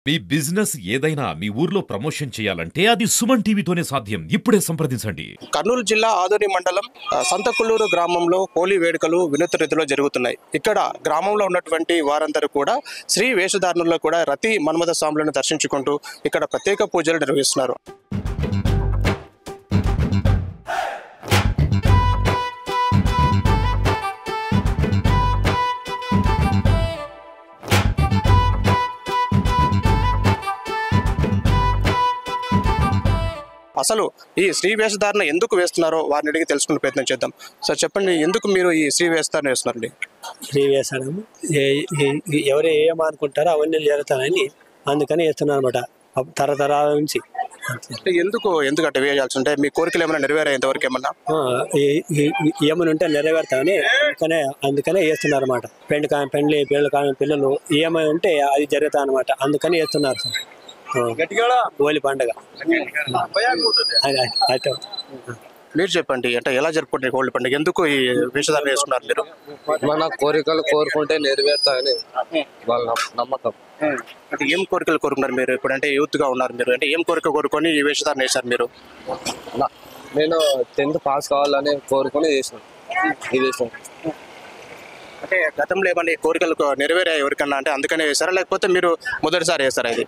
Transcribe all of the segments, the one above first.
మీ business ఏదైనా మీ ఊర్లో promotion చేయాలంటే అది సుమన్ టీవీతోనే సాధ్యం. ఇప్పుడే సంప్రదించండి. కర్నూలు జిల్లా ఆదోని మండలం సంతకుల్లూరు గ్రామంలో హోలీ వేడుకలు వినూత్న రీతిలో జరుగుతున్నాయి. ఇక్కడ గ్రామంలో ఉన్నటువంటి వారందరూ కూడా శ్రీ వేషధారణలో కూడా రతి మన్మథ స్వాములను దర్శించుకుంటూ ఇక్కడ ప్రత్యేక పూజలు నిర్వహిస్తున్నారు. అసలు ఈ శ్రీ వేషధారణ ఎందుకు వేస్తున్నారో వారిని అడిగి తెలుసుకునే ప్రయత్నం చేద్దాం. సార్ చెప్పండి, ఎందుకు మీరు ఈ శ్రీ వేషధారణ వేస్తున్నారండి? శ్రీ వేషధారణ ఎవరు ఏమనుకుంటారో అవన్నీ జరుగుతానని అందుకని వేస్తున్నారు అనమాట, తరతరాల నుంచి. ఎందుకంటే వేయాల్సి ఉంటే మీ కోరికలు ఏమైనా నెరవేరా? ఇంతవరకు ఏమన్నా ఏమైనా ఉంటే నెరవేరుతామని అందుకనే వేస్తున్నారు అనమాట. పిల్లలు ఏమైనా ఉంటే అది జరుగుతా అనమాట, అందుకని వేస్తున్నారు సార్. హోలీ పండుగ మీరు చెప్పండి, అంటే ఎలా జరుపుకుంటారు హోలీ పండుగ? ఎందుకు ఈ వేషధారణ వేసుకున్నారు మీరు? మన కోరికలు కోరుకుంటే నెరవేరుతాయని వాళ్ళ నమ్మకం. అంటే ఏం కోరికలు కోరుకున్నారు మీరు? ఇప్పుడు అంటే యూత్ గా ఉన్నారు మీరు, అంటే ఏం కోరిక కోరుకొని ఈ వేషధారణ వేశారు మీరు? నేను 10th పాస్ కావాలని కోరుకొని చేసినాను ఈ వేషం. అంటే గతంలో ఏమన్నా కోరికలు నెరవేరా ఎవరికన్నా, అంటే అందుకనే వేశారా లేకపోతే మీరు మొదటిసారి వేస్తారా? ఇది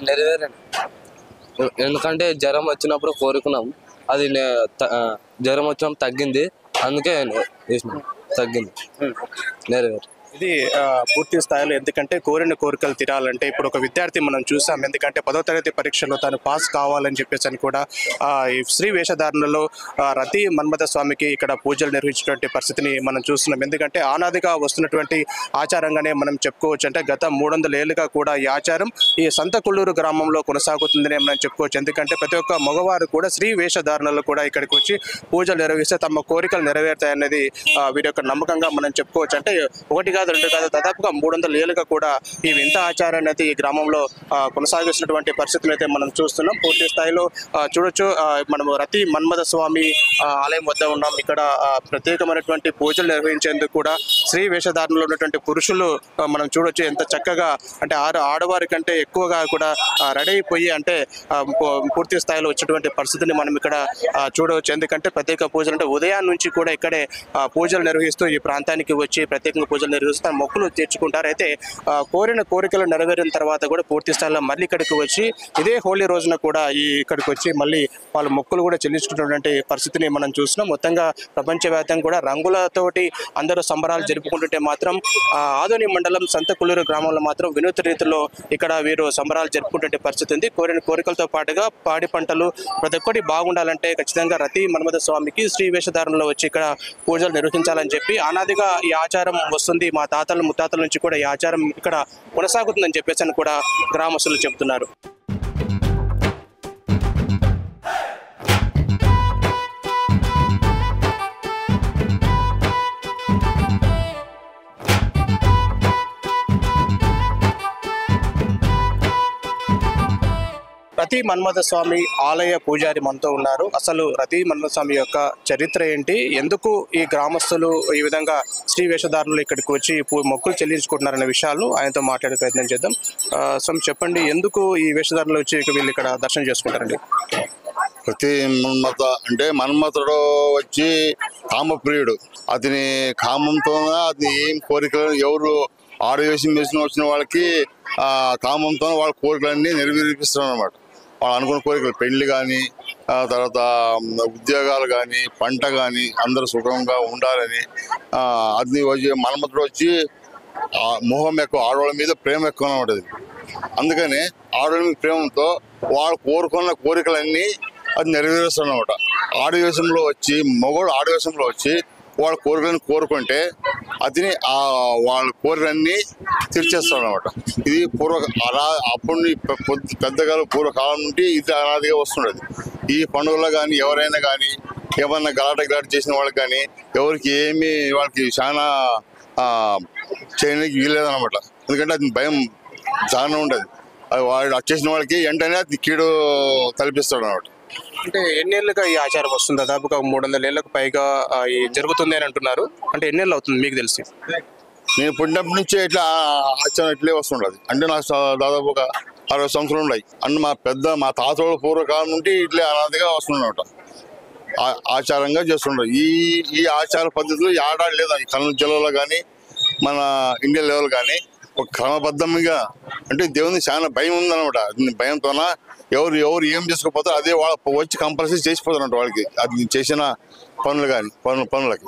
నెరవేరండి, ఎందుకంటే జ్వరం వచ్చినప్పుడు కోరుకున్నాం, అది జ్వరం వచ్చినప్పుడు తగ్గింది, అందుకే వేసినాం, తగ్గింది, నెరవేరు. ఇది పూర్తి స్థాయిలో ఎందుకంటే కోరిన కోరికలు తీరాలంటే ఇప్పుడు ఒక విద్యార్థి మనం చూసాం, ఎందుకంటే 10వ తరగతి పరీక్షలో తాను పాస్ కావాలని చెప్పేసి అని కూడా ఈ శ్రీ వేషధారణలో రతి మన్మథ స్వామికి ఇక్కడ పూజలు నిర్వహించినటువంటి పరిస్థితిని మనం చూస్తున్నాం. ఎందుకంటే ఆనాదిగా వస్తున్నటువంటి ఆచారంగానే మనం చెప్పుకోవచ్చు. అంటే గత 300 ఏళ్ళుగా కూడా ఈ ఆచారం ఈ సంతకుల్లూరు గ్రామంలో కొనసాగుతుందని మనం చెప్పుకోవచ్చు. ఎందుకంటే ప్రతి ఒక్క మగవారు కూడా శ్రీ వేషధారణలో కూడా ఇక్కడికి వచ్చి పూజలు నిర్వహిస్తే తమ కోరికలు నెరవేరుతాయనేది వీరి యొక్క నమ్మకంగా మనం చెప్పుకోవచ్చు. అంటే ఒకటి కాదు, రెండు కాదు, దాదాపుగా 300 ఏళ్ళుగా కూడా ఈ వింత ఆచారాన్ని అయితే ఈ గ్రామంలో కొనసాగిస్తున్నటువంటి పరిస్థితులు అయితే మనం చూస్తున్నాం. పూర్తి స్థాయిలో చూడొచ్చు, మనము రతి మన్మథ స్వామి ఆలయం వద్ద ఉన్నాం. ఇక్కడ ప్రత్యేకమైనటువంటి పూజలు నిర్వహించేందుకు కూడా శ్రీ వేషధారణలో ఉన్నటువంటి పురుషులు మనం చూడొచ్చు ఎంత చక్కగా, అంటే ఆడవారి కంటే ఎక్కువగా కూడా రెడీ అయిపోయి అంటే పూర్తి స్థాయిలో వచ్చేటువంటి పరిస్థితిని మనం ఇక్కడ చూడవచ్చు. ఎందుకంటే ప్రత్యేక పూజలు అంటే ఉదయం నుంచి కూడా ఇక్కడే పూజలు నిర్వహిస్తూ ఈ ప్రాంతానికి వచ్చి ప్రత్యేకంగా పూజలు నిర్వహిస్తూ మొక్కులు తీర్చుకుంటారు. అయితే కోరిన కోరికలు నెరవేరిన తర్వాత కూడా పూర్తి స్థాయిలో మళ్ళీ ఇక్కడికి వచ్చి ఇదే హోలీ రోజున కూడా ఇక్కడికి వచ్చి మళ్ళీ వాళ్ళ మొక్కులు కూడా చెల్లించుకున్నటువంటి పరిస్థితిని మనం చూస్తున్నాం. మొత్తంగా ప్రపంచవ్యాప్తంగా కూడా రంగులతోటి అందరూ సంబరాలు జరుపుకుంటుంటే మాత్రం ఆదోని మండలం సంతకుల్లూరు గ్రామంలో మాత్రం వినూత్న రీతిలో ఇక్కడ వీరు సంబరాలు జరుపుకుంటుంటే పరిస్థితి ఉంది. కోరిన కోరికలతో పాటుగా పాడి పంటలు ప్రతి ఒక్కటి బాగుండాలంటే ఖచ్చితంగా రతి మన్మథ స్వామికి శ్రీ వేషధారణలో వచ్చి ఇక్కడ పూజలు నిర్వహించాలని చెప్పి అనాదిగా ఈ ఆచారం వస్తుంది. మా తాతలు ముత్తాతల నుంచి కూడా ఈ ఆచారం ఇక్కడ కొనసాగుతుందని చెప్పేసి అని కూడా గ్రామస్తులు చెబుతున్నారు. రతి మన్మథ స్వామి ఆలయ పూజారి మనతో ఉన్నారు. అసలు రతి మన్మథ స్వామి యొక్క చరిత్ర ఏంటి, ఎందుకు ఈ గ్రామస్తులు ఈ విధంగా శ్రీ వేషధారణలు ఇక్కడికి వచ్చి మొక్కులు చెల్లించుకుంటున్నారనే విషయాలను ఆయనతో మాట్లాడే ప్రయత్నం చేద్దాం. స్వామి చెప్పండి, ఎందుకు ఈ వేషధారణలు వచ్చి వీళ్ళు ఇక్కడ దర్శనం చేసుకుంటారండి? రతి మన్మథ అంటే మన్మథుడు వచ్చి కామప్రియుడు. అతని కామంతో అతని ఏం కోరికలు ఎవరు ఆడవేషం వేసిన వచ్చిన వాళ్ళకి కామంతో వాళ్ళ కోరికలన్నీ నెరవేర్పిస్తున్నారు అనమాట. వాళ్ళు అనుకున్న కోరికలు పెళ్లి కానీ, తర్వాత ఉద్యోగాలు కానీ, పంట కానీ అందరూ సుఖంగా ఉండాలని అది వచ్చి మన్మథుడు వచ్చి మొహం ఎక్కువ, ఆడవాళ్ళ మీద ప్రేమ ఎక్కువ ఉంటుంది. అందుకని ఆడవాళ్ళ మీద ప్రేమతో వాళ్ళు కోరుకున్న కోరికలన్నీ అది నెరవేరుస్తారు అనమాట. ఆడవేషంలో వచ్చి మగవాడు ఆడవేషంలో వచ్చి వాళ్ళ కోరికలను కోరుకుంటే అతని వాళ్ళ కోరికలన్నీ తీర్చేస్తాడు అనమాట. ఇది అప్పుడు పెద్దగా పూర్వకాలం నుండి ఇది అనాదిగా వస్తుండేది. ఈ పండుగలో కానీ ఎవరైనా కానీ ఏమన్నా గలాట చేసిన వాళ్ళకి కానీ ఎవరికి ఏమి వాళ్ళకి చాలా చేయడానికి వీలేదన్నమాట. ఎందుకంటే అది భయం చాలా ఉండదు. అది వాడు వచ్చేసిన వాళ్ళకి వెంటనే అది కీడు తలపిస్తాడు అనమాట. అంటే ఎన్నేళ్ళుగా ఈ ఆచారం వస్తుంది? దాదాపుగా 300 ఏళ్ళకు పైగా జరుగుతుంది అని అంటున్నారు. అంటే ఎన్నేళ్ళు అవుతుంది మీకు తెలిసి? నేను పుట్టినప్పటి నుంచి ఇట్లా ఆచారం ఇట్లే వస్తుండదు. అంటే నాకు దాదాపుగా 60 సంవత్సరాలు ఉన్నాయి అన్న మా తాతోళ్ళ పూర్వకాలం నుండి ఇట్లే అనాదిగా వస్తున్నమాట. ఆచారంగా చేస్తుంటారు. ఈ ఆచార పద్ధతులు ఏడాది లేదా ఈ కర్నూలు జిల్లాలో కానీ మన ఇండియా లెవెల్ కానీ ఒక క్రమబద్ధంగా అంటే దేవుని చాలా భయం ఉందన్నమాట. భయంతోన ఎవరు ఏం చేసుకోపోతారో అదే వాళ్ళ వచ్చి కంపల్సరీ చేసిపోతారంట వాళ్ళకి అది చేసిన పనులు కానీ పనులకి.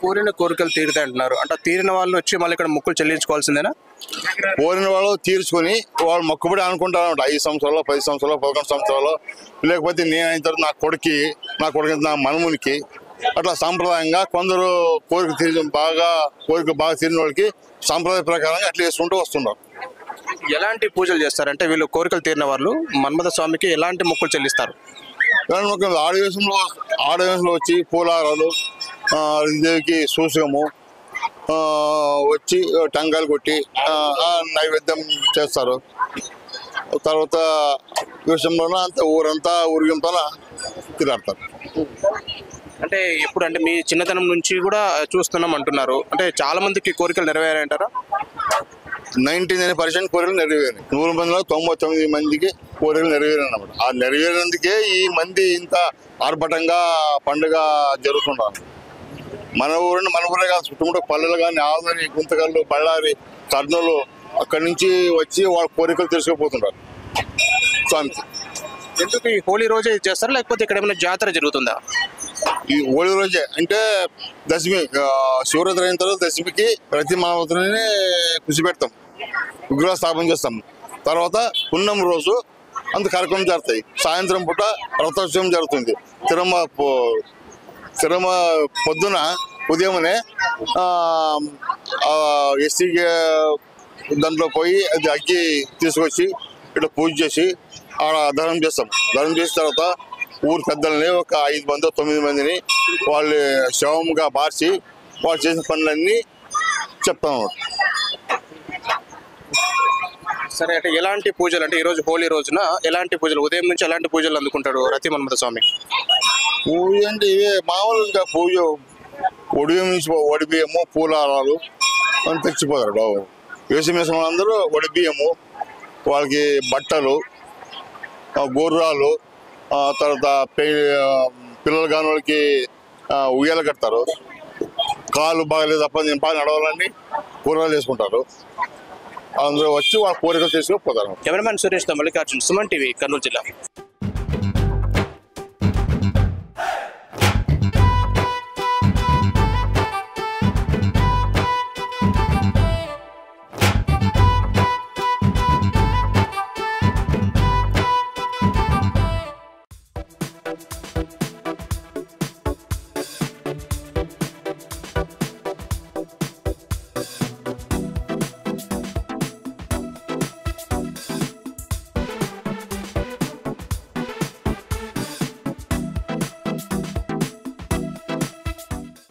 కోరిన కోరికలు తీరుతాయి అంటున్నారు, అంటే తీరిన వాళ్ళు వచ్చి మళ్ళీ ఇక్కడ మొక్కులు చెల్లించుకోవాల్సిందేనా? కోరిన వాళ్ళు తీర్చుకొని వాళ్ళు మొక్కుబడి అనుకుంటారు 5 సంవత్సరాలు 10 సంవత్సరాలు 11 సంవత్సరాలు, లేకపోతే నేను అయిన తర్వాత నా కొడుకు నా మనమునికి అట్లా సాంప్రదాయంగా కొందరు కోరిక బాగా తీరిన వాళ్ళకి సాంప్రదాయ ప్రకారంగా అట్లా చేసుకుంటూ వస్తున్నారు. ఎలాంటి పూజలు చేస్తారంటే వీళ్ళు కోరికలు తీరిన వాళ్ళు మన్మథ స్వామికి ఎలాంటి మొక్కులు చెల్లిస్తారు? ఆడవేశంలో వచ్చి పూలారాలు, దేవికి సూసకము వచ్చి టంకాయలు కొట్టి నైవేద్యం చేస్తారు. తర్వాత విషయంలోన అంత ఊరంతా ఊరికంతో తిరుగుతారు. అంటే ఎప్పుడు అంటే మీ చిన్నతనం నుంచి కూడా చూస్తున్నాం అంటున్నారు, అంటే చాలా మందికి కోరికలు నెరవేరాయంటారా? 99% కోరికలు నెరవేరాయి. 100 మందిలో 99 మందికి కోరికలు నెరవేరాయి అన్నమాట. ఆ నెరవేరేందుకే ఈ మంది ఇంత ఆర్భటంగా పండుగ జరుగుతున్నారు. మన ఊరే కాదు, చుట్టుముట్టు పల్లెలు కానీ ఆదరి, గుంతకల్లు, బళ్ళారి, కర్నూలు అక్కడి నుంచి వచ్చి వాళ్ళ కోరికలు తెలుసుకుపోతుంటారు స్వామికి. ఎందుకు ఈ హోలీ రోజే చేస్తారా లేకపోతే ఇక్కడ ఏమైనా జాతర జరుగుతుందా? ఈ హోలీ రోజే అంటే దశమి, శివరాత్రి అయిన తర్వాత దశమికి ప్రతి మానవతని కృషి పెడతాం, విగ్రహ స్థాపన చేస్తాం. తర్వాత పున్నం రోజు అంత కార్యక్రమం జరుగుతాయి. సాయంత్రం పూట రథోత్సవం జరుగుతుంది. తిరుమ పొద్దున ఉదయమనే ఎస్సీ దాంట్లో పోయి అది అగ్గి తీసుకొచ్చి ఇట్లా పూజ చేసి ఆడ ధనం చేస్తాం. ధనం చేసిన తర్వాత ఊరు పెద్దల్ని ఒక 5 మంది 9 మందిని వాళ్ళు శవంగా మార్చి వాళ్ళు చేసిన పనులన్నీ చెప్తాం. సరే, అంటే ఎలాంటి పూజలు అంటే ఈరోజు హోలీ రోజున ఎలాంటి పూజలు, ఉదయం నుంచి ఎలాంటి పూజలు అందుకుంటాడు రతి మన్మథ స్వామి? పూజ అంటే ఇవే మామూలు, ఇంకా పూజ వడిబియ్యము పూలారాలు అని తెచ్చిపోతారు. వేసమేసం అందరూ వడిబియ్యము, వాళ్ళకి బట్టలు, గోర్రాలు, తర్వాత పిల్లలు కాని వాళ్ళకి ఉయ్యాలు కడతారు. కాళ్ళు బాగలేదు తప్ప నేను బాగా నడవాలని కూరలు చేసుకుంటారు. అందరూ వచ్చి వాళ్ళ కోరికలు తీసుకుని పోతారు. కెమెరామెన్ సురేష్ తో మల్లికార్జున్, సుమన్ టీవీ, కర్నూలు జిల్లా.